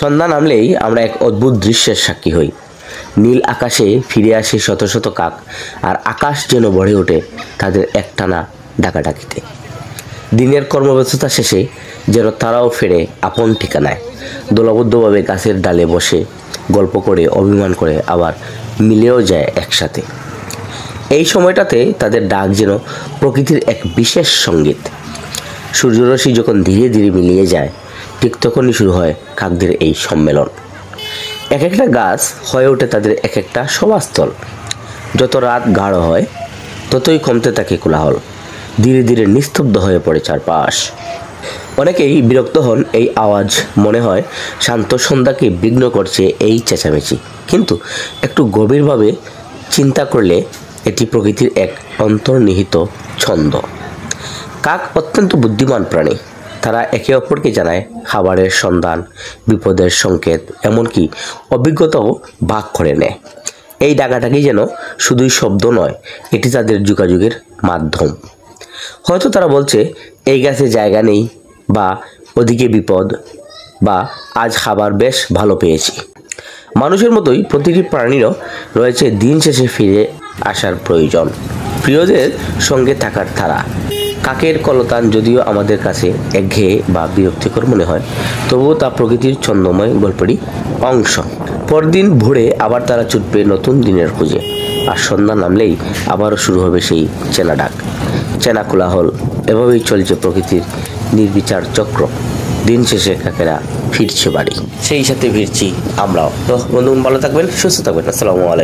সন্ধ্যা নামলেই আমরা এক অদ্ভুত দৃশ্যের সাক্ষী হই। নীল আকাশে ফিরে আসে শত শত কাক, আর আকাশ যেন ভরে ওঠে তাদের একটানা ডাকাডাকিতে। দিনের কর্মব্যস্ততা শেষে যেন তারাও ফেরে আপন ঠিকানায়, দলবদ্ধভাবে গাছের ডালে বসে গল্প করে, অভিমান করে, আবার মিলেও যায় একসাথে। এই সময়টাতে তাদের ডাক যেন প্রকৃতির এক বিশেষ সঙ্গীত। সূর্যরশ্মি যখন ধীরে ধীরে মিলিয়ে যায়, ঠিক তখনই শুরু হয় কাকদের এই সম্মেলন। এক একটা গাছ হয়ে ওঠে তাদের এক একটা সভাস্থল। যত রাত গাঢ় হয় ততই কমতে থাকে কোলাহল, ধীরে ধীরে নিস্তব্ধ হয়ে পড়ে চারপাশ। অনেকেই বিরক্ত হন এই আওয়াজ, মনে হয় শান্ত সন্ধ্যাকে বিঘ্ন করছে এই চেঁচামেচি। কিন্তু একটু গভীরভাবে চিন্তা করলে এটি প্রকৃতির এক অন্তর্নিহিত ছন্দ। কাক অত্যন্ত বুদ্ধিমান প্রাণী। তারা একে অপরকে জানায় খাবারের সন্ধান, বিপদের সংকেত, এমনকি অভিজ্ঞতাও ভাগ করে নেয়। এই ডাকাডাকি যেন শুধুই শব্দ নয়, এটি তাদের যোগাযোগের মাধ্যম। হয়তো তারা বলছে এই গাছে জায়গা নেই, বা ওদিকে বিপদ, বা আজ খাবার বেশ ভালো পেয়েছি। মানুষের মতোই প্রতিটি প্রাণীরও রয়েছে দিন শেষে ফিরে আসার প্রয়োজন, প্রিয়দের সঙ্গে থাকার ধারা। কাকের কলতান যদিও আমাদের কাছে একঘেয়ে বা বিরক্তিকর মনে হয়, তবুও তা প্রকৃতির ছন্দময় গল্পেরই অংশ। পরদিন ভোরে আবার তারা ছুটবে নতুন দিনের খোঁজে, আর সন্ধ্যা নামলেই আবারও শুরু হবে সেই চেনা ডাক, চেনা কোলাহল। এভাবেই চলছে প্রকৃতির নির্বিচার চক্র। দিন শেষে কাকেরা ফিরছে বাড়ি, সেই সাথে ফিরছি আমরাও। তো বন্ধুগণ, ভালো থাকবেন, সুস্থ থাকবেন। আসসালামু আলাইকুম।